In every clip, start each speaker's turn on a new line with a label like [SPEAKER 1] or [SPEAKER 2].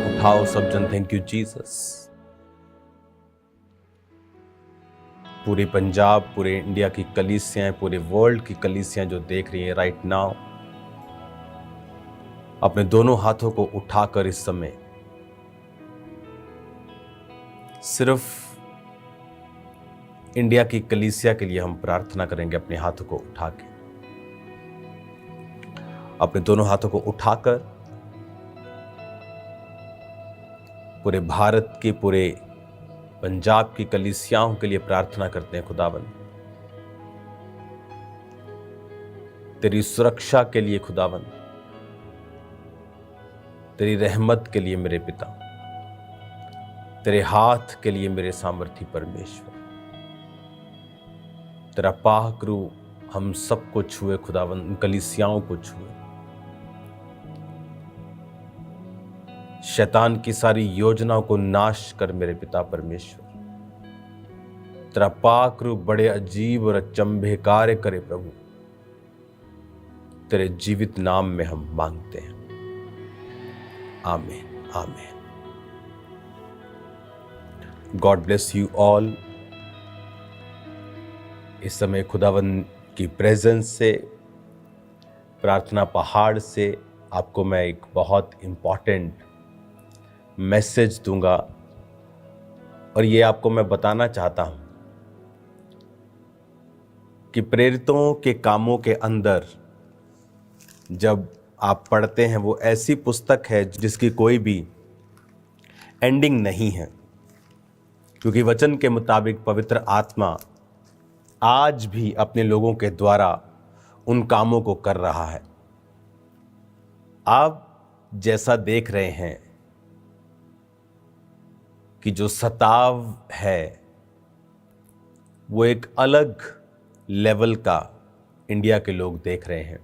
[SPEAKER 1] उठाओ सब जन, थैंक यू जीसस। पूरे पंजाब, पूरे इंडिया की कलीसियां, पूरे वर्ल्ड की कलीसियां जो देख रही हैं राइट नाउ, अपने दोनों हाथों को उठाकर इस समय सिर्फ इंडिया की कलीसिया के लिए हम प्रार्थना करेंगे। अपने हाथों को उठा के, अपने दोनों हाथों को उठाकर पूरे भारत के, पूरे पंजाब की कलीसियाओं के लिए प्रार्थना करते हैं। खुदावन, तेरी सुरक्षा के लिए खुदावन, तेरी रहमत के लिए मेरे पिता, तेरे हाथ के लिए मेरे सामर्थी परमेश्वर, तेरा पाक रूह हम सबको छुए खुदावन, उन कलीसियाओं को छुए। शैतान की सारी योजनाओं को नाश कर मेरे पिता परमेश्वर। तेरा पाक रूह बड़े अजीब और अचंभे कार्य करे प्रभु। तेरे जीवित नाम में हम मांगते हैं, आमीन आमीन। God bless you all. इस समय खुदावन की प्रेजेंस से, प्रार्थना पहाड़ से आपको मैं एक बहुत इंपॉर्टेंट मैसेज दूंगा, और ये आपको मैं बताना चाहता हूं कि प्रेरितों के कामों के अंदर जब आप पढ़ते हैं, वो ऐसी पुस्तक है जिसकी कोई भी एंडिंग नहीं है, क्योंकि वचन के मुताबिक पवित्र आत्मा आज भी अपने लोगों के द्वारा उन कामों को कर रहा है। आप जैसा देख रहे हैं कि जो सताव है वो एक अलग लेवल का इंडिया के लोग देख रहे हैं।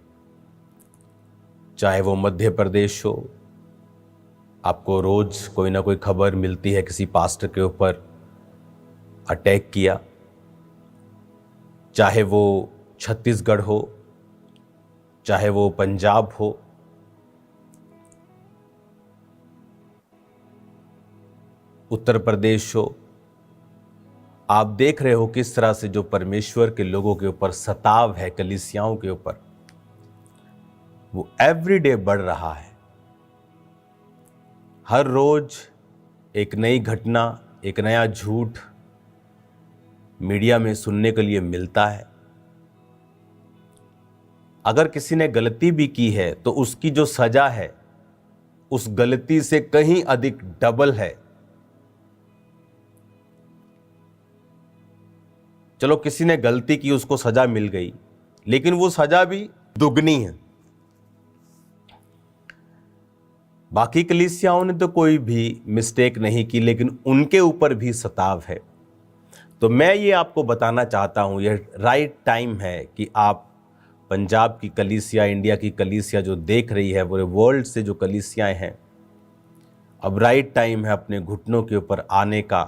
[SPEAKER 1] चाहे वो मध्य प्रदेश हो, आपको रोज कोई ना कोई खबर मिलती है किसी पास्टर के ऊपर अटैक किया, चाहे वो छत्तीसगढ़ हो, चाहे वो पंजाब हो, उत्तर प्रदेश हो, आप देख रहे हो किस तरह से जो परमेश्वर के लोगों के ऊपर सताव है, कलीसियाओं के ऊपर, वो एवरीडे बढ़ रहा है। हर रोज एक नई घटना, एक नया झूठ मीडिया में सुनने के लिए मिलता है। अगर किसी ने गलती भी की है तो उसकी जो सजा है उस गलती से कहीं अधिक डबल है। चलो किसी ने गलती की, उसको सजा मिल गई, लेकिन वो सजा भी दुगनी है। बाकी कलीसियाओं ने तो कोई भी मिस्टेक नहीं की, लेकिन उनके ऊपर भी सताव है। तो मैं ये आपको बताना चाहता हूँ, यह राइट टाइम है कि आप पंजाब की कलीसिया, इंडिया की कलीसिया जो देख रही है, पूरे वर्ल्ड से जो कलीसियाएं हैं, अब राइट टाइम है अपने घुटनों के ऊपर आने का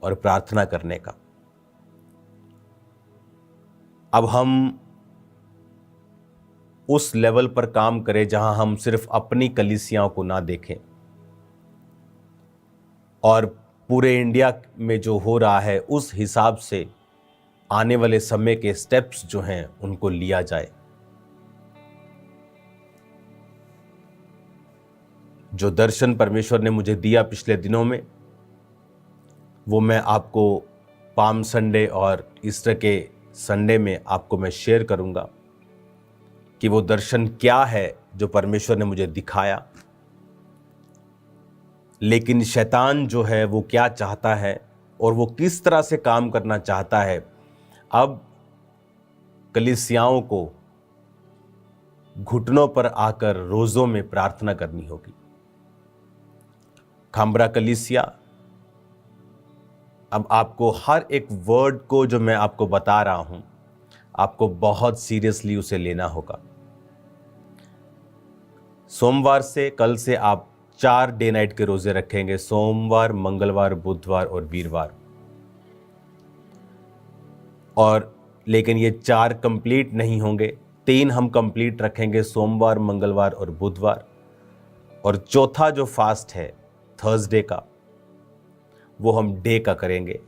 [SPEAKER 1] और प्रार्थना करने का। अब हम उस लेवल पर काम करें जहां हम सिर्फ अपनी कलीसियाओं को ना देखें, और पूरे इंडिया में जो हो रहा है उस हिसाब से आने वाले समय के स्टेप्स जो हैं उनको लिया जाए। जो दर्शन परमेश्वर ने मुझे दिया पिछले दिनों में, वो मैं आपको पाम संडे और ईस्टर के संडे में आपको मैं शेयर करूंगा कि वो दर्शन क्या है जो परमेश्वर ने मुझे दिखाया। लेकिन शैतान जो है वो क्या चाहता है और वो किस तरह से काम करना चाहता है, अब कलीसियाओं को घुटनों पर आकर रोजों में प्रार्थना करनी होगी। खामरा कलीसिया, अब आपको हर एक वर्ड को जो मैं आपको बता रहा हूं, आपको बहुत सीरियसली उसे लेना होगा। सोमवार से, कल से आप 4 डे नाइट के रोजे रखेंगे, सोमवार, मंगलवार, बुधवार और वीरवार। और लेकिन ये 4 कंप्लीट नहीं होंगे, 3 हम कंप्लीट रखेंगे, सोमवार, मंगलवार और बुधवार। और चौथा जो फास्ट है थर्सडे का, वो हम डे का करेंगे,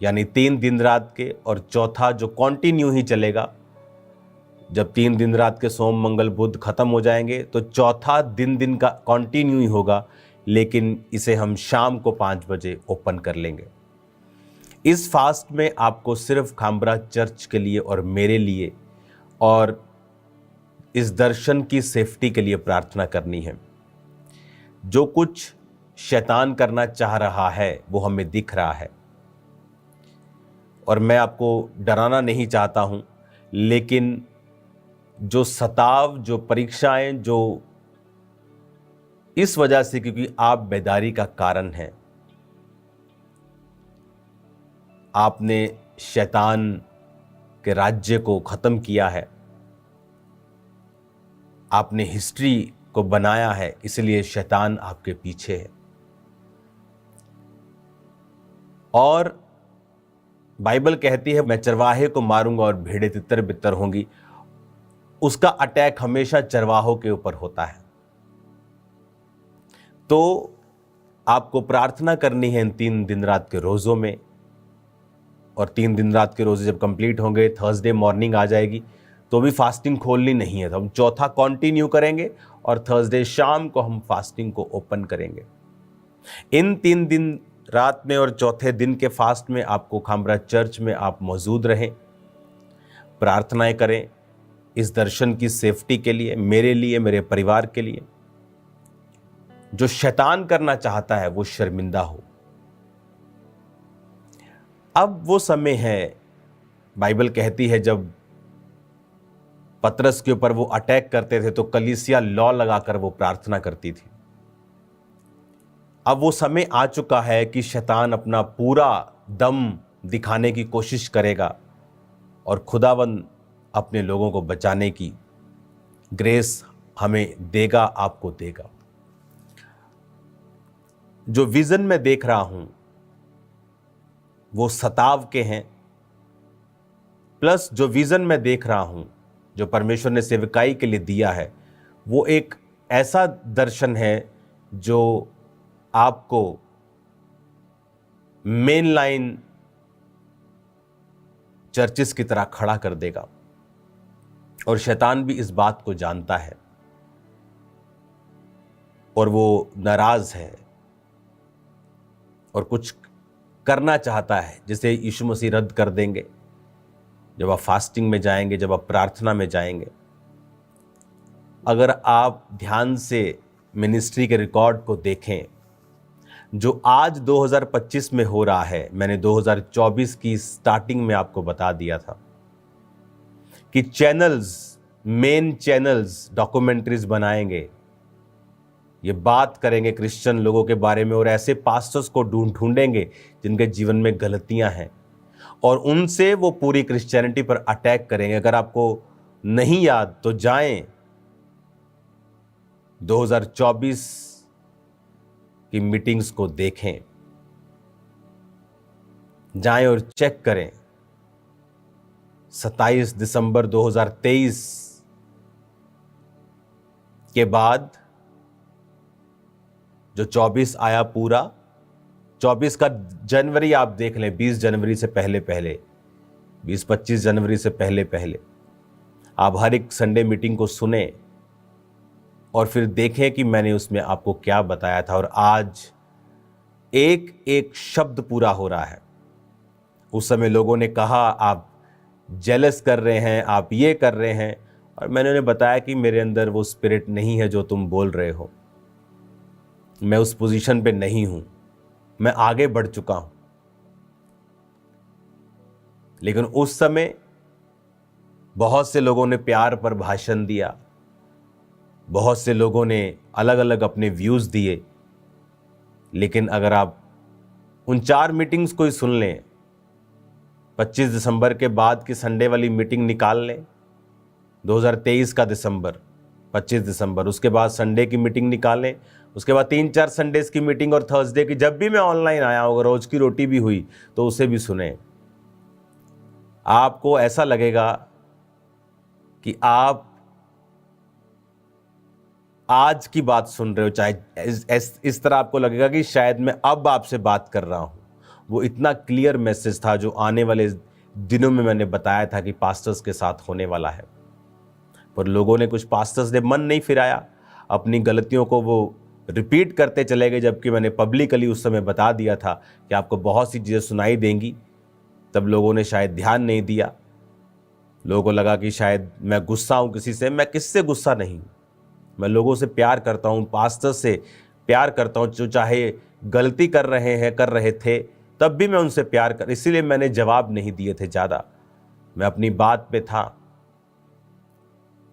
[SPEAKER 1] यानी 3 दिन रात के, और चौथा जो कंटिन्यू ही चलेगा। जब 3 दिन रात के सोम मंगल बुध खत्म हो जाएंगे तो चौथा दिन का कंटिन्यू ही होगा, लेकिन इसे हम शाम को 5 बजे ओपन कर लेंगे। इस फास्ट में आपको सिर्फ खामरा चर्च के लिए और मेरे लिए और इस दर्शन की सेफ्टी के लिए प्रार्थना करनी है। जो कुछ शैतान करना चाह रहा है वो हमें दिख रहा है, और मैं आपको डराना नहीं चाहता हूं, लेकिन जो सताव, जो परीक्षाएं, जो इस वजह से, क्योंकि आप बेदारी का कारण हैं, आपने शैतान के राज्य को खत्म किया है, आपने हिस्ट्री को बनाया है, इसलिए शैतान आपके पीछे है। और बाइबल कहती है मैं चरवाहे को मारूंगा और भेड़ें तितर बितर होंगी। उसका अटैक हमेशा चरवाहों के ऊपर होता है। तो आपको प्रार्थना करनी है इन 3 दिन रात के रोज़ों में, और 3 दिन रात के रोज़े जब कंप्लीट होंगे, थर्सडे मॉर्निंग आ जाएगी, तो भी फास्टिंग खोलनी नहीं है। तो हम चौथा कंटिन्यू करेंगे और थर्सडे शाम को हम फास्टिंग को ओपन करेंगे। इन 3 दिन रात में और चौथे दिन के फास्ट में आपको खामरा चर्च में आप मौजूद रहें, प्रार्थनाएं करें इस दर्शन की सेफ्टी के लिए, मेरे लिए, मेरे परिवार के लिए। जो शैतान करना चाहता है वो शर्मिंदा हो। अब वो समय है, बाइबल कहती है जब पतरस के ऊपर वो अटैक करते थे तो कलीसिया लॉ लगाकर वो प्रार्थना करती थी। अब वो समय आ चुका है कि शैतान अपना पूरा दम दिखाने की कोशिश करेगा और खुदावंद अपने लोगों को बचाने की ग्रेस हमें देगा, आपको देगा। जो विजन मैं देख रहा हूं वो सताव के हैं, प्लस जो विजन मैं देख रहा हूं जो परमेश्वर ने सेवकाई के लिए दिया है, वो एक ऐसा दर्शन है जो आपको मेन लाइन चर्चिस की तरह खड़ा कर देगा। और शैतान भी इस बात को जानता है और वो नाराज है और कुछ करना चाहता है, जिसे यीशु मसीह रद्द कर देंगे जब आप फास्टिंग में जाएंगे, जब आप प्रार्थना में जाएंगे। अगर आप ध्यान से मिनिस्ट्री के रिकॉर्ड को देखें, जो आज 2025 में हो रहा है, मैंने 2024 की स्टार्टिंग में आपको बता दिया था कि चैनल्स, मेन चैनल्स डॉक्यूमेंट्रीज बनाएंगे, ये बात करेंगे क्रिश्चियन लोगों के बारे में और ऐसे पास्टर्स को ढूंढेंगे जिनके जीवन में गलतियां हैं, और उनसे वो पूरी क्रिश्चियनिटी पर अटैक करेंगे। अगर आपको नहीं याद तो जाएं 2024 की मीटिंग्स को देखें, जाएं और चेक करें। 27 दिसंबर 2023 के बाद जो 24 आया, पूरा 24 का जनवरी आप देख लें, 20 जनवरी से पहले 20-25 जनवरी से पहले आप हर एक संडे मीटिंग को सुने और फिर देखें कि मैंने उसमें आपको क्या बताया था। और आज एक एक शब्द पूरा हो रहा है। उस समय लोगों ने कहा आप जेलस कर रहे हैं, आप ये कर रहे हैं, और मैंने उन्हें बताया कि मेरे अंदर वो स्पिरिट नहीं है जो तुम बोल रहे हो। मैं उस पोजीशन पे नहीं हूं, मैं आगे बढ़ चुका हूं। लेकिन उस समय बहुत से लोगों ने प्यार पर भाषण दिया, बहुत से लोगों ने अलग अलग अपने व्यूज दिए। लेकिन अगर आप उन 4 मीटिंग्स को ही सुन लें, 25 दिसंबर के बाद की संडे वाली मीटिंग निकाल लें, 2023 का दिसंबर, 25 दिसंबर, उसके बाद संडे की मीटिंग निकालें, उसके बाद 3-4 संडेज की मीटिंग और थर्सडे की, जब भी मैं ऑनलाइन आया होगा, रोज की रोटी भी हुई तो उसे भी सुने। आपको ऐसा लगेगा कि आज की बात सुन रहे हो, चाहे इस तरह आपको लगेगा कि शायद मैं अब आपसे बात कर रहा हूं, वो इतना क्लियर मैसेज था जो आने वाले दिनों में मैंने बताया था कि पास्टर्स के साथ होने वाला है। पर लोगों ने, कुछ पास्टर्स ने मन नहीं फिराया, अपनी गलतियों को वो रिपीट करते चले गए, जबकि मैंने पब्लिकली उस समय बता दिया था कि आपको बहुत सी चीज़ें सुनाई देंगी। तब लोगों ने शायद ध्यान नहीं दिया। लोगों को लगा कि शायद मैं गुस्सा हूं किसी से। मैं किससे गुस्सा नहीं, मैं लोगों से प्यार करता हूं, पास्टर से प्यार करता हूं, जो चाहे गलती कर रहे थे तब भी मैं उनसे प्यार कर, इसीलिए मैंने जवाब नहीं दिए थे ज़्यादा, मैं अपनी बात पे था।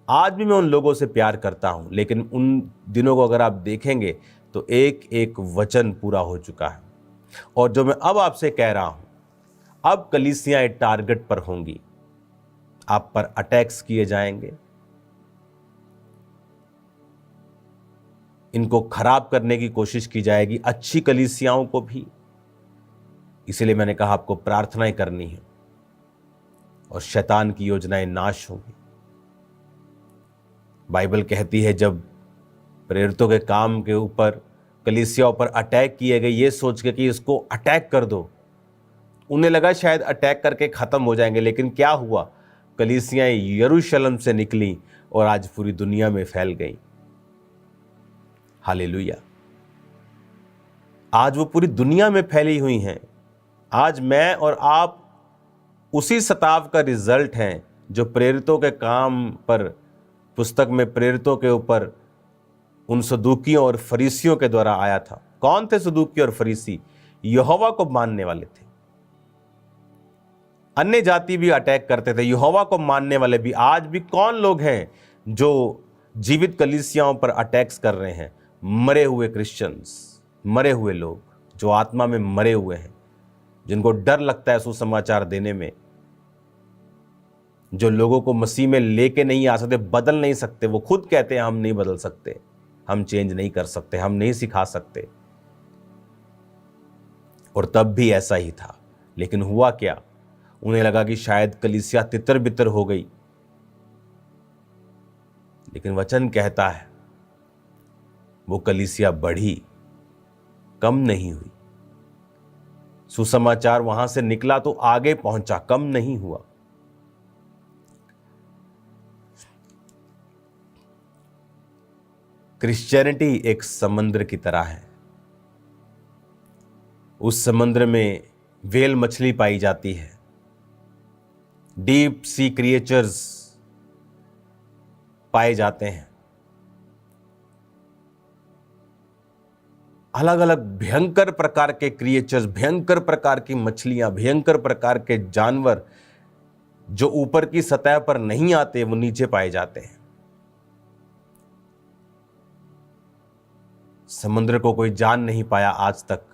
[SPEAKER 1] आज भी मैं उन लोगों से प्यार करता हूं, लेकिन उन दिनों को अगर आप देखेंगे तो एक एक वचन पूरा हो चुका है। और जो मैं अब आपसे कह रहा हूं, अब कलीसियां टारगेट पर होंगी, आप पर अटैक्स किए जाएंगे, इनको खराब करने की कोशिश की जाएगी, अच्छी कलीसियाओं को भी। इसीलिए मैंने कहा आपको प्रार्थनाएं करनी है और शैतान की योजनाएं नाश होंगी। बाइबल कहती है जब प्रेरितों के काम के ऊपर, कलीसियाओं पर अटैक किए गए, ये सोच के कि इसको अटैक कर दो, उन्हें लगा शायद अटैक करके खत्म हो जाएंगे, लेकिन क्या हुआ, कलीसियां यरूशलेम से निकली और आज पूरी दुनिया में फैल गई। हालेलुया। आज वो पूरी दुनिया में फैली हुई हैं। आज मैं और आप उसी सताव का रिजल्ट हैं जो प्रेरितों के काम पर, पुस्तक में प्रेरितों के ऊपर उन सदूकियों और फरीसियों के द्वारा आया था। कौन थे सदूकी और फरीसी? यहोवा को मानने वाले थे। अन्य जाति भी अटैक करते थे, यहोवा को मानने वाले भी। आज भी कौन लोग हैं जो जीवित कलीसियाओं पर अटैक्स कर रहे हैं? मरे हुए क्रिश्चियंस, मरे हुए लोग जो आत्मा में मरे हुए हैं, जिनको डर लगता है सुसमाचार देने में, जो लोगों को मसीह में लेके नहीं आ सकते, बदल नहीं सकते। वो खुद कहते हैं हम नहीं बदल सकते, हम चेंज नहीं कर सकते, हम नहीं सिखा सकते। और तब भी ऐसा ही था। लेकिन हुआ क्या, उन्हें लगा कि शायद कलीसिया तितर बितर हो गई, लेकिन वचन कहता है वो कलीसिया बढ़ी, कम नहीं हुई। सुसमाचार वहां से निकला तो आगे पहुंचा, कम नहीं हुआ। क्रिश्चियनिटी एक समुद्र की तरह है। उस समुद्र में व्हेल मछली पाई जाती है, डीप सी क्रिएचर्स पाए जाते हैं, अलग अलग भयंकर प्रकार के क्रिएचर्स, भयंकर प्रकार की मछलियां, भयंकर प्रकार के जानवर जो ऊपर की सतह पर नहीं आते, वो नीचे पाए जाते हैं। समुद्र को कोई जान नहीं पाया आज तक।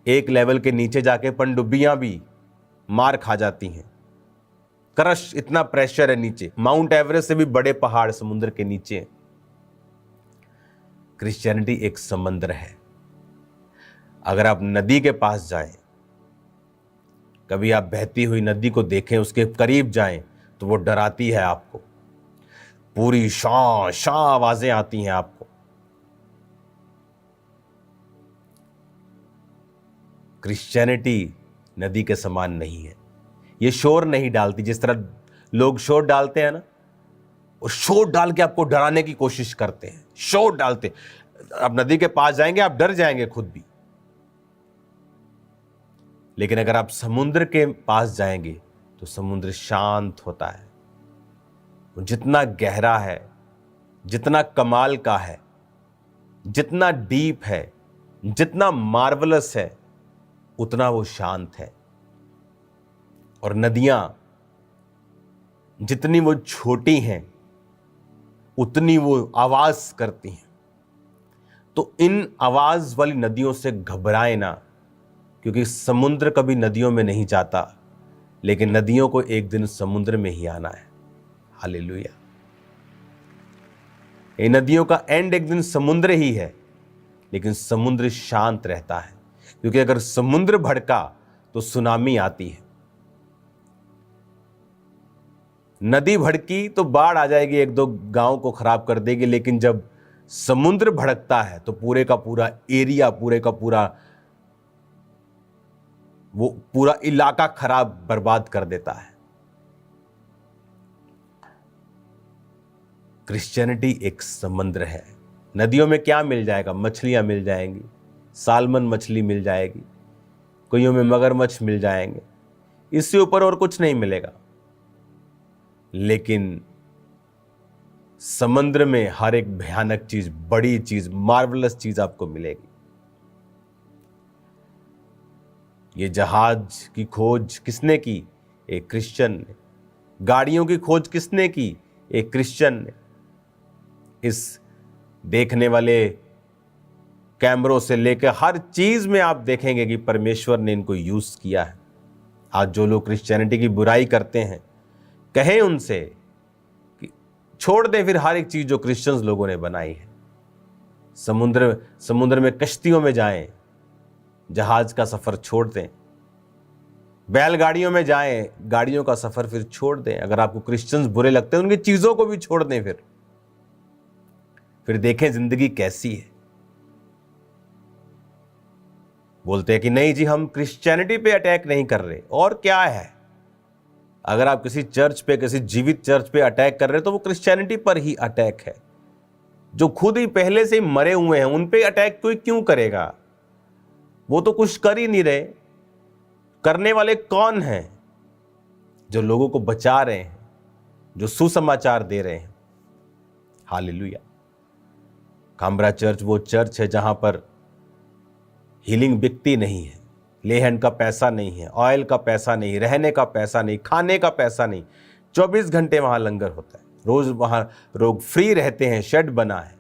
[SPEAKER 1] एक लेवल के नीचे जाके पनडुब्बियां भी मार खा जाती हैं। क्रश, इतना प्रेशर है नीचे। माउंट एवरेस्ट से भी बड़े पहाड़ समुद्र के नीचे हैं। क्रिश्चियनिटी एक समुद्र है। अगर आप नदी के पास जाएं, कभी आप बहती हुई नदी को देखें, उसके करीब जाएं, तो वो डराती है आपको। पूरी शां शां आवाजें आती हैं आपको। क्रिश्चियनिटी नदी के समान नहीं है। ये शोर नहीं डालती, जिस तरह लोग शोर डालते हैं ना, वो शोर डाल के आपको डराने की कोशिश करते हैं, शोर डालते। आप नदी के पास जाएंगे, आप डर जाएंगे खुद भी। लेकिन अगर आप समुद्र के पास जाएंगे तो समुद्र शांत होता है। वो जितना गहरा है, जितना कमाल का है, जितना डीप है, जितना मार्वलस है, उतना वो शांत है। और नदियां जितनी वो छोटी हैं, उतनी वो आवाज करती हैं। तो इन आवाज वाली नदियों से घबराए ना, क्योंकि समुद्र कभी नदियों में नहीं जाता, लेकिन नदियों को एक दिन समुद्र में ही आना है। हालेलुया। ये नदियों का एंड एक दिन समुद्र ही है, लेकिन समुद्र शांत रहता है, क्योंकि अगर समुद्र भड़का तो सुनामी आती है। नदी भड़की तो बाढ़ आ जाएगी, एक दो गांव को खराब कर देगी, लेकिन जब समुद्र भड़कता है तो पूरे का पूरा एरिया, पूरे का पूरा वो पूरा इलाका खराब बर्बाद कर देता है। क्रिश्चियनिटी एक समुद्र है। नदियों में क्या मिल जाएगा? मछलियां मिल जाएंगी, सालमन मछली मिल जाएगी, कईयों में मगरमच्छ मिल जाएंगे, इससे ऊपर और कुछ नहीं मिलेगा। लेकिन समुद्र में हर एक भयानक चीज, बड़ी चीज, मार्वलस चीज आपको मिलेगी। ये जहाज की खोज किसने की? एक क्रिश्चियन ने। गाड़ियों की खोज किसने की? एक क्रिश्चियन ने। इस देखने वाले कैमरों से लेकर हर चीज में आप देखेंगे कि परमेश्वर ने इनको यूज किया है। आज जो लोग क्रिश्चियनिटी की बुराई करते हैं, कहें उनसे कि छोड़ दें फिर हर एक चीज जो क्रिश्चियंस लोगों ने बनाई है। समुद्र में कश्तियों में जाएं, जहाज का सफर छोड़ दें, बैलगाड़ियों में जाएं, गाड़ियों का सफर फिर छोड़ दें। अगर आपको क्रिश्चियंस बुरे लगते हैं, उनकी चीजों को भी छोड़ दें। फिर देखें जिंदगी कैसी है। बोलते हैं कि नहीं जी, हम क्रिश्चियनिटी पे अटैक नहीं कर रहे। और क्या है? अगर आप किसी चर्च पे, किसी जीवित चर्च पे अटैक कर रहे हो तो वो क्रिश्चियनिटी पर ही अटैक है। जो खुद ही पहले से मरे हुए हैं उन पे अटैक कोई क्यों करेगा? वो तो कुछ कर ही नहीं रहे। करने वाले कौन हैं? जो लोगों को बचा रहे हैं, जो सुसमाचार दे रहे हैं। हालेलुया। काम्ब्रा चर्च वो चर्च है जहां पर हीलिंग बिकती नहीं है, ले हैंड का पैसा नहीं है, ऑयल का पैसा नहीं, रहने का पैसा नहीं, खाने का पैसा नहीं। 24 घंटे वहां लंगर होता है। रोज वहां लोग फ्री रहते हैं, शेड बना है,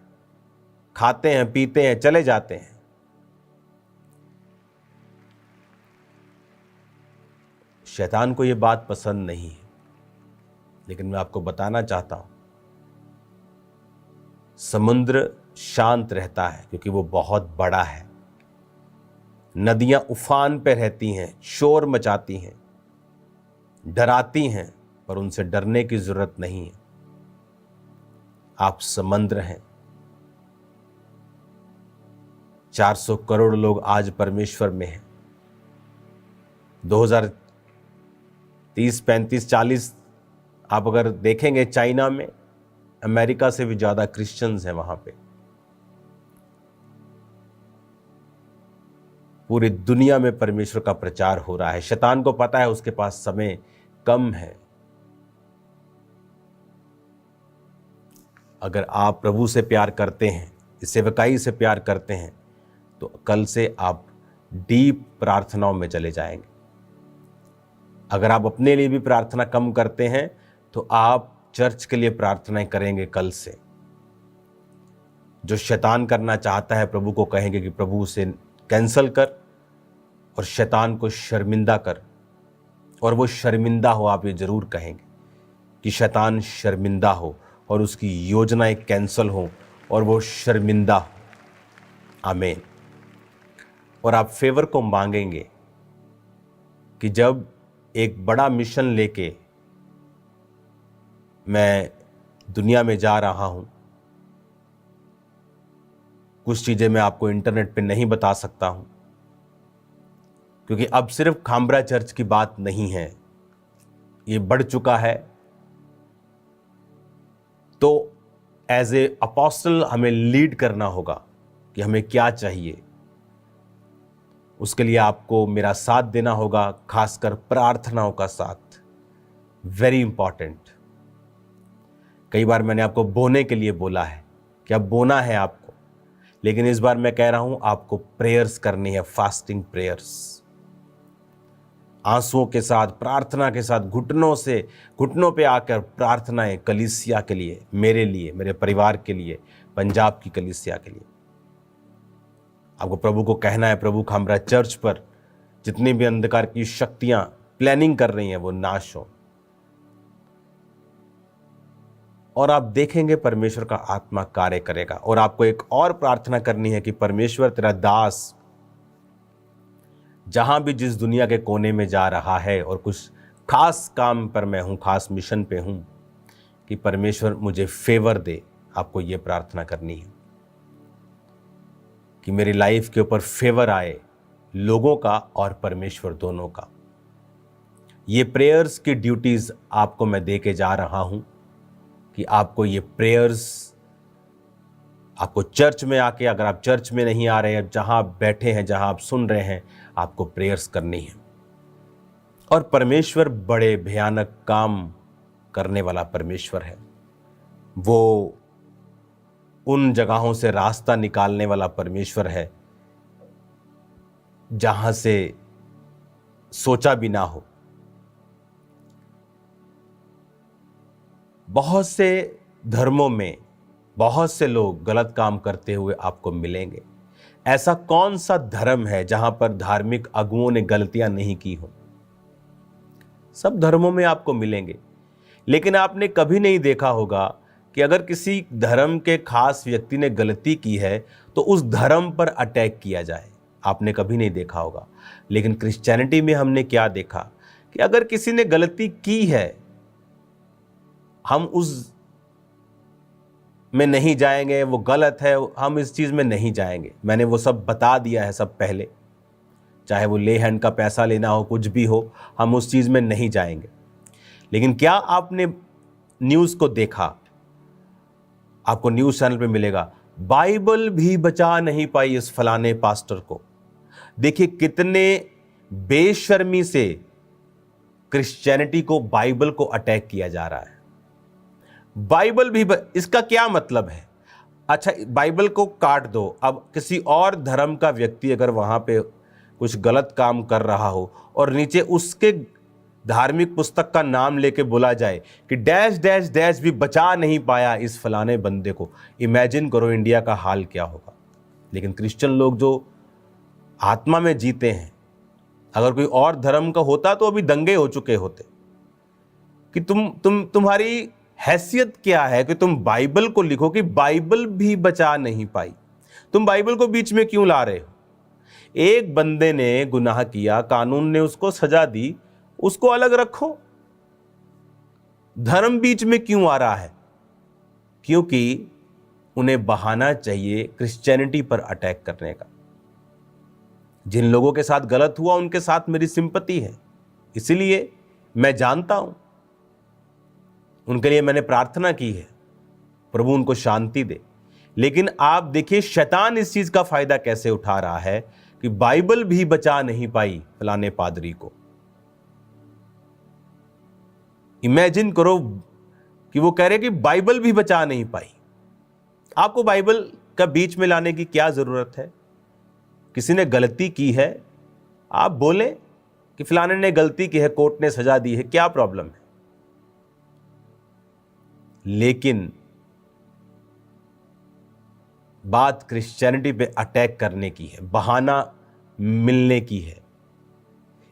[SPEAKER 1] खाते हैं, पीते हैं, चले जाते हैं। शैतान को यह बात पसंद नहीं है, लेकिन मैं आपको बताना चाहता हूं, समुद्र शांत रहता है क्योंकि वो बहुत बड़ा है। नदियां उफान पे रहती हैं, शोर मचाती हैं, डराती हैं, पर उनसे डरने की जरूरत नहीं है। आप समुद्र हैं। 400 करोड़ लोग आज परमेश्वर में हैं। 2030, 35, 40 आप अगर देखेंगे, चाइना में अमेरिका से भी ज्यादा क्रिश्चियंस हैं वहां पे। पूरी दुनिया में परमेश्वर का प्रचार हो रहा है। शैतान को पता है उसके पास समय कम है। अगर आप प्रभु से प्यार करते हैं, इस सेवकाई से प्यार करते हैं, तो कल से आप डीप प्रार्थनाओं में चले जाएंगे। अगर आप अपने लिए भी प्रार्थना कम करते हैं तो आप चर्च के लिए प्रार्थनाएं करेंगे कल से। जो शैतान करना चाहता है, प्रभु को कहेंगे कि प्रभु उसे कैंसल कर और शैतान को शर्मिंदा कर। और वो शर्मिंदा हो, आप ये जरूर कहेंगे कि शैतान शर्मिंदा हो और उसकी योजनाएं कैंसल हो और वो शर्मिंदा हो। आमीन। और आप फेवर को मांगेंगे कि जब एक बड़ा मिशन लेके मैं दुनिया में जा रहा हूं, कुछ चीजें मैं आपको इंटरनेट पे नहीं बता सकता हूं, क्योंकि अब सिर्फ खाम्ब्रा चर्च की बात नहीं है, ये बढ़ चुका है। तो एज ए अपोस्टल हमें लीड करना होगा कि हमें क्या चाहिए। उसके लिए आपको मेरा साथ देना होगा, खासकर प्रार्थनाओं का साथ। Very important. कई बार मैंने आपको बोने के लिए बोला है कि अब बोना है आपको, लेकिन इस बार मैं कह रहा हूं आपको प्रेयर्स करनी है, फास्टिंग प्रेयर्स। आंसुओं के साथ, प्रार्थना के साथ, घुटनों पे आकर प्रार्थनाएं कलीसिया के लिए, मेरे लिए, मेरे परिवार के लिए, पंजाब की कलीसिया के लिए। आपको प्रभु को कहना है, प्रभु खाम्ब्रा चर्च पर जितनी भी अंधकार की शक्तियां प्लानिंग कर रही हैं वो नाश हो। और आप देखेंगे परमेश्वर का आत्मा कार्य करेगा। और आपको एक और प्रार्थना करनी है कि परमेश्वर, तेरा दास जहां भी जिस दुनिया के कोने में जा रहा है और कुछ खास काम पर मैं हूं, खास मिशन पे हूं, कि परमेश्वर मुझे फेवर दे। आपको ये प्रार्थना करनी है। कि मेरी लाइफ के ऊपर फेवर आए, लोगों का और परमेश्वर दोनों का। ये प्रेयर्स की ड्यूटीज़ आपको मैं दे के जा रहा हूँ कि आपको ये प्रेयर्स, आपको चर्च में आके, अगर आप चर्च में नहीं आ रहे हैं, जहाँ आप बैठे हैं, जहाँ आप सुन रहे हैं, आपको प्रेयर्स करनी है। और परमेश्वर बड़े भयानक काम करने वाला परमेश्वर है। वो उन जगहों से रास्ता निकालने वाला परमेश्वर है जहां से सोचा भी ना हो। बहुत से धर्मों में बहुत से लोग गलत काम करते हुए आपको मिलेंगे। ऐसा कौन सा धर्म है जहां पर धार्मिक अगुओं ने गलतियां नहीं की हो? सब धर्मों में आपको मिलेंगे, लेकिन आपने कभी नहीं देखा होगा कि अगर किसी धर्म के खास व्यक्ति ने गलती की है तो उस धर्म पर अटैक किया जाए। आपने कभी नहीं देखा होगा। लेकिन क्रिश्चियनिटी में हमने क्या देखा कि अगर किसी ने गलती की है, हम उस में नहीं जाएंगे, वो गलत है, हम इस चीज़ में नहीं जाएंगे। मैंने वो सब बता दिया है सब पहले, चाहे वो ले हैंड का पैसा लेना हो, कुछ भी हो, हम उस चीज़ में नहीं जाएंगे। लेकिन क्या आपने न्यूज़ को देखा? आपको न्यूज़ चैनल पे मिलेगा, बाइबल भी बचा नहीं पाई इस फलाने पास्टर को। देखिए कितने बेशर्मी से क्रिश्चियनिटी को, बाइबल को अटैक किया जा रहा है। बाइबल भी इसका क्या मतलब है? अच्छा, बाइबल को काट दो, अब किसी और धर्म का व्यक्ति अगर वहां पे कुछ गलत काम कर रहा हो और नीचे उसके धार्मिक पुस्तक का नाम लेके बोला जाए कि डैश डैश डैश भी बचा नहीं पाया इस फलाने बंदे को, इमेजिन करो इंडिया का हाल क्या होगा। लेकिन क्रिश्चियन लोग जो आत्मा में जीते हैं, अगर कोई और धर्म का होता तो अभी दंगे हो चुके होते कि तुम्हारी हैसियत क्या है कि तुम बाइबल को लिखो कि बाइबल भी बचा नहीं पाई। तुम बाइबल को बीच में क्यों ला रहे हो? एक बंदे ने गुनाह किया, कानून ने उसको सजा दी, उसको अलग रखो। धर्म बीच में क्यों आ रहा है? क्योंकि उन्हें बहाना चाहिए क्रिश्चियनिटी पर अटैक करने का। जिन लोगों के साथ गलत हुआ उनके साथ मेरी सिंपैथी है, इसीलिए मैं जानता हूं, उनके लिए मैंने प्रार्थना की है, प्रभु उनको शांति दे। लेकिन आप देखिए शैतान इस चीज का फायदा कैसे उठा रहा है कि बाइबल भी बचा नहीं पाई फलाने पादरी को। इमेजिन करो कि वो कह रहे कि बाइबल भी बचा नहीं पाई। आपको बाइबल का बीच में लाने की क्या जरूरत है? किसी ने गलती की है, आप बोले कि फलाने ने गलती की है, कोर्ट ने सजा दी है, क्या प्रॉब्लम है? लेकिन बात क्रिश्चियनिटी पे अटैक करने की है, बहाना मिलने की है।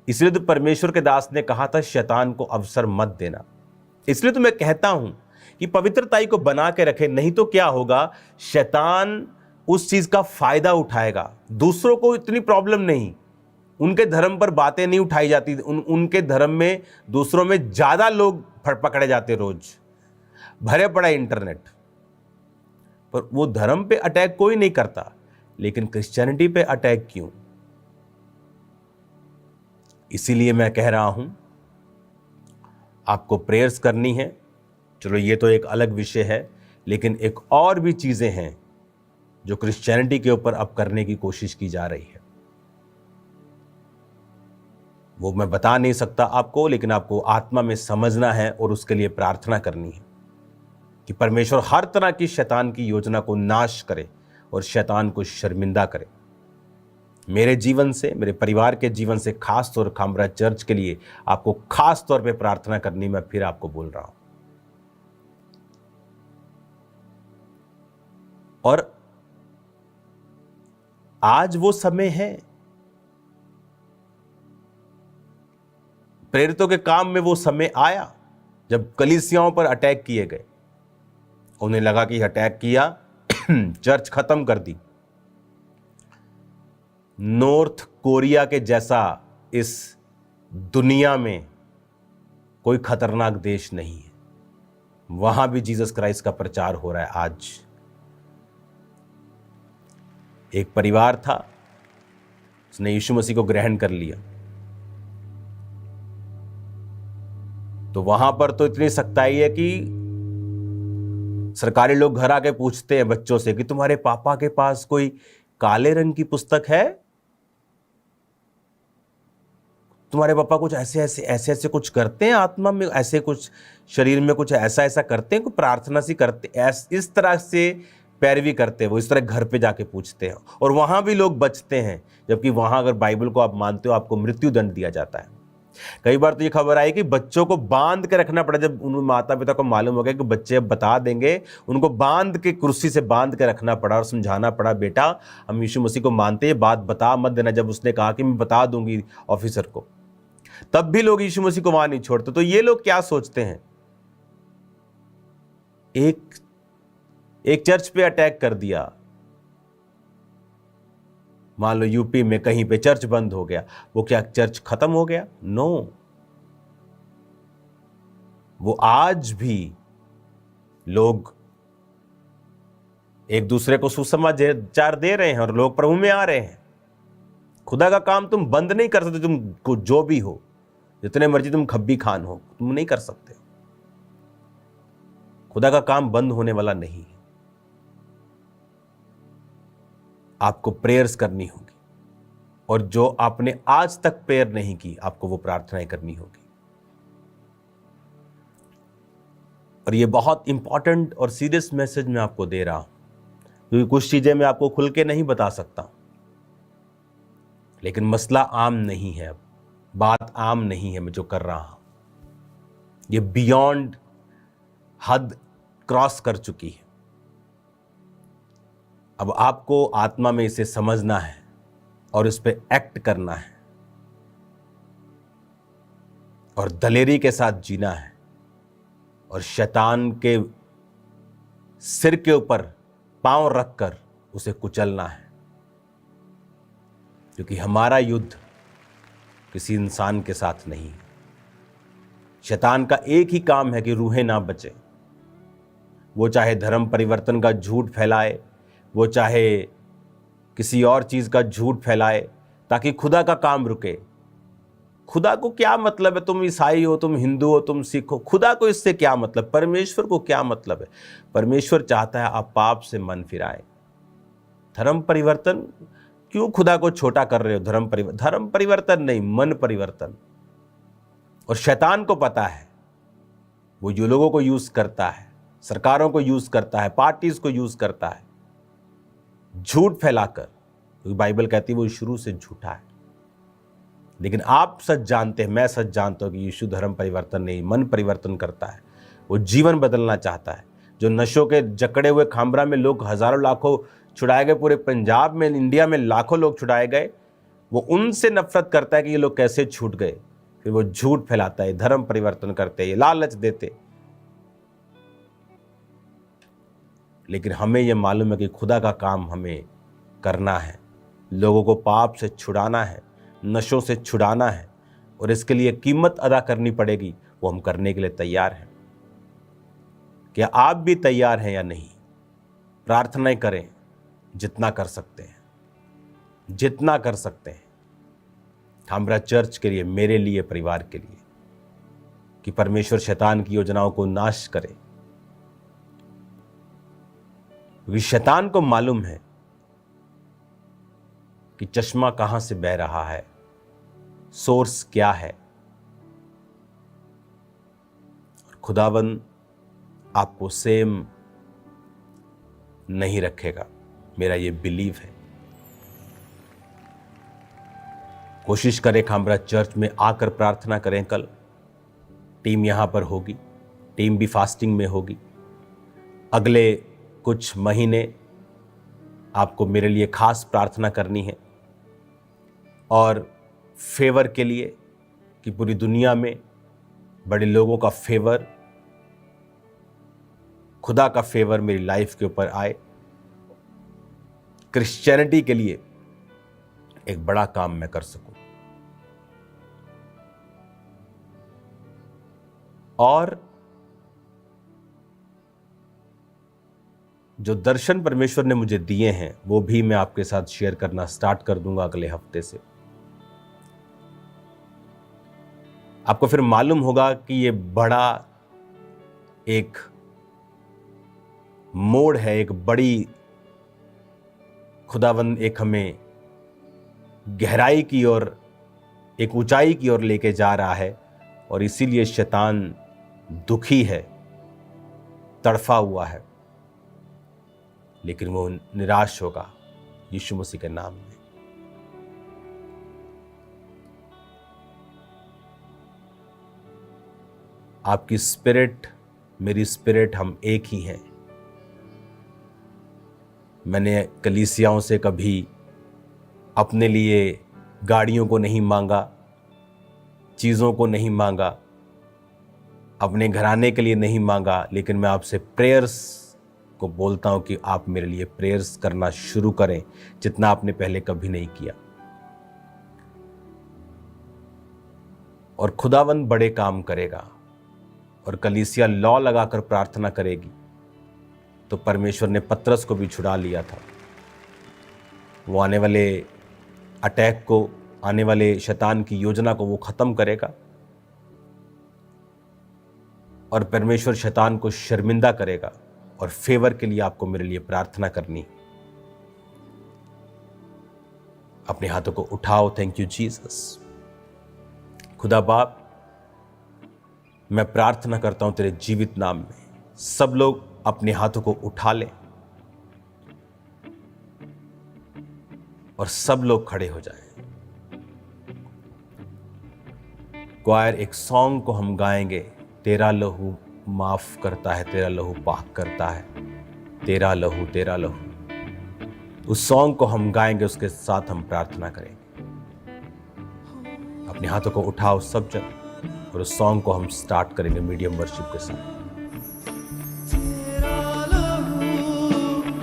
[SPEAKER 1] इसलिए तो परमेश्वर के दास ने कहा था शैतान को अवसर मत देना। इसलिए तो मैं कहता हूं कि पवित्रताई को बना के रखे, नहीं तो क्या होगा, शैतान उस चीज का फायदा उठाएगा। दूसरों को इतनी प्रॉब्लम नहीं, उनके धर्म पर बातें नहीं उठाई जाती, उनके धर्म में दूसरों में ज्यादा लोग पकड़े जाते, रोज भरे पड़ा इंटरनेट पर। वो धर्म पे अटैक कोई नहीं करता, लेकिन क्रिश्चियनिटी पे अटैक क्यों? इसीलिए मैं कह रहा हूं आपको प्रेयर्स करनी है। चलो ये तो एक अलग विषय है, लेकिन एक और भी चीजें हैं जो क्रिश्चियनिटी के ऊपर अब करने की कोशिश की जा रही है। वो मैं बता नहीं सकता आपको, लेकिन आपको आत्मा में समझना है और उसके लिए प्रार्थना करनी है कि परमेश्वर हर तरह की शैतान की योजना को नाश करे और शैतान को शर्मिंदा करे। मेरे जीवन से, मेरे परिवार के जीवन से, खास तौर खामरा चर्च के लिए आपको खास तौर पे प्रार्थना करनी, मैं फिर आपको बोल रहा हूं। और आज वो समय है, प्रेरितों के काम में वो समय आया जब कलीसियाओं पर अटैक किए गए। उन्हें लगा कि अटैक किया, चर्च खत्म कर दी। नॉर्थ कोरिया के जैसा इस दुनिया में कोई खतरनाक देश नहीं है, वहां भी जीसस क्राइस्ट का प्रचार हो रहा है आज। एक परिवार था, उसने यीशु मसीह को ग्रहण कर लिया। तो वहां पर तो इतनी सख्ताई है कि सरकारी लोग घर आके पूछते हैं बच्चों से कि तुम्हारे पापा के पास कोई काले रंग की पुस्तक है? तुम्हारे पापा कुछ ऐसे ऐसे ऐसे ऐसे कुछ करते हैं आत्मा में, ऐसे कुछ शरीर में कुछ ऐसा ऐसा करते हैं, कोई प्रार्थना सी करते, इस तरह से पैरवी करते हैं वो, इस तरह घर पे जाके पूछते हैं। और वहां भी लोग बचते हैं, जबकि वहां अगर बाइबल को आप मानते हो आपको मृत्यु दंड दिया जाता है। कई बार तो ये खबर आई कि बच्चों को बांध के रखना पड़ा, जब उन माता पिता को मालूम हो गया कि बच्चे अब बता देंगे, उनको बांध के, कुर्सी से बांध के रखना पड़ा और समझाना पड़ा, बेटा हम यीशु मसीह को मानते हैं, बात बता मत देना। जब उसने कहा कि मैं बता दूंगी ऑफिसर को, तब भी लोग यीशु मसीह को वहां नहीं छोड़ते। तो ये लोग क्या सोचते हैं, एक चर्च पे अटैक कर दिया, मान लो यूपी में कहीं पे चर्च बंद हो गया, वो क्या चर्च खत्म हो गया? नो, वो आज भी लोग एक दूसरे को सुसमाचार दे रहे हैं और लोग प्रभु में आ रहे हैं। खुदा का काम तुम बंद नहीं कर सकते, तुम जो भी हो, जितने मर्जी तुम खब्बी खान हो, तुम नहीं कर सकते। खुदा का काम बंद होने वाला नहीं है। आपको प्रेयर्स करनी होगी, और जो आपने आज तक प्रेयर नहीं की, आपको वो प्रार्थनाएं करनी होगी। और ये बहुत इंपॉर्टेंट और सीरियस मैसेज मैं आपको दे रहा हूं, क्योंकि कुछ चीजें मैं आपको खुल के नहीं बता सकता, लेकिन मसला आम नहीं है, अब बात आम नहीं है मैं जो कर रहा हूं, ये बियॉन्ड हद क्रॉस कर चुकी है। अब आपको आत्मा में इसे समझना है और इस पे एक्ट करना है और दलेरी के साथ जीना है और शैतान के सिर के ऊपर पांव रखकर उसे कुचलना है, क्योंकि हमारा युद्ध किसी इंसान के साथ नहीं है। शैतान का एक ही काम है कि रूहें ना बचे। वो चाहे धर्म परिवर्तन का झूठ फैलाए, वो चाहे किसी और चीज का झूठ फैलाए ताकि खुदा का काम रुके। खुदा को क्या मतलब है, तुम ईसाई हो, तुम हिंदू हो, तुम सिख हो, खुदा को इससे क्या मतलब? परमेश्वर को क्या मतलब है? परमेश्वर चाहता है आप पाप से मन फिराएं। धर्म परिवर्तन क्यों खुदा को छोटा कर रहे हो? धर्म परिवर्तन नहीं, मन परिवर्तन। और शैतान को पता है, वो जो लोगों को यूज करता है, सरकारों को यूज करता है, पार्टीज को यूज करता है झूठ फैलाकर, क्योंकि बाइबल कहती है वो शुरू से झूठा है। लेकिन आप सच जानते हैं, मैं सच जानता हूं कि यीशु धर्म परिवर्तन नहीं, मन परिवर्तन करता है। वो जीवन बदलना चाहता है। जो नशों के जकड़े हुए खामरा में लोग हजारों लाखों छुड़ाए गए, पूरे पंजाब में, इंडिया में लाखों लोग छुड़ाए गए, वो उनसे नफरत करता है कि ये लोग कैसे छूट गए। फिर वो झूठ फैलाता है, धर्म परिवर्तन करते हैं, लालच देते। लेकिन हमें यह मालूम है कि खुदा का काम हमें करना है, लोगों को पाप से छुड़ाना है, नशों से छुड़ाना है, और इसके लिए कीमत अदा करनी पड़ेगी। वो हम करने के लिए तैयार हैं। क्या आप भी तैयार हैं या नहीं? प्रार्थनाएं करें जितना कर सकते हैं, जितना कर सकते हैं, हमारा चर्च के लिए, मेरे लिए, परिवार के लिए, कि परमेश्वर शैतान की योजनाओं को नाश करे। क्योंकि शैतान को मालूम है कि चश्मा कहां से बह रहा है, सोर्स क्या है। और खुदावन आपको सेम नहीं रखेगा, मेरा ये बिलीव है। कोशिश करें खामरा चर्च में आकर प्रार्थना करें। कल टीम यहां पर होगी, टीम भी फास्टिंग में होगी। अगले कुछ महीने आपको मेरे लिए खास प्रार्थना करनी है, और फेवर के लिए, कि पूरी दुनिया में बड़े लोगों का फेवर, खुदा का फेवर मेरी लाइफ के ऊपर आए। क्रिश्चियनिटी के लिए एक बड़ा काम मैं कर सकूं। और जो दर्शन परमेश्वर ने मुझे दिए हैं वो भी मैं आपके साथ शेयर करना स्टार्ट कर दूंगा अगले हफ्ते से। आपको फिर मालूम होगा कि ये बड़ा एक मोड़ है, एक बड़ी खुदावंद एक हमें गहराई की ओर, एक ऊंचाई की ओर लेके जा रहा है, और इसीलिए शैतान दुखी है, तड़फा हुआ है, लेकिन वो निराश होगा यीशु मसीह के नाम में। आपकी स्पिरिट, मेरी स्पिरिट, हम एक ही हैं। मैंने कलीसियाओं से कभी अपने लिए गाड़ियों को नहीं मांगा, चीज़ों को नहीं मांगा, अपने घराने के लिए नहीं मांगा, लेकिन मैं आपसे प्रेयर्स को बोलता हूं कि आप मेरे लिए प्रेयर्स करना शुरू करें, जितना आपने पहले कभी नहीं किया। और खुदावंद बड़े काम करेगा। और कलीसिया लॉ लगाकर प्रार्थना करेगी तो परमेश्वर ने पतरस को भी छुड़ा लिया था। वो आने वाले अटैक को, आने वाले शैतान की योजना को वो खत्म करेगा, और परमेश्वर शैतान को शर्मिंदा करेगा। और फेवर के लिए आपको मेरे लिए प्रार्थना करनी। अपने हाथों को उठाओ। Thank you Jesus. खुदा बाप, मैं प्रार्थना करता हूं तेरे जीवित नाम में, सब लोग अपने हाथों को उठा लें और सब लोग खड़े हो जाएं। क्वायर, एक सॉन्ग को हम गाएंगे, तेरा लहू माफ करता है, तेरा लहू पाक करता है, तेरा लहू, तेरा लहू। उस सॉन्ग को हम गाएंगे, उसके साथ हम प्रार्थना करेंगे। अपने हाथों को उठाओ सब जन, और उस सॉन्ग को हम स्टार्ट करेंगे मीडियम वर्शिप के साथ।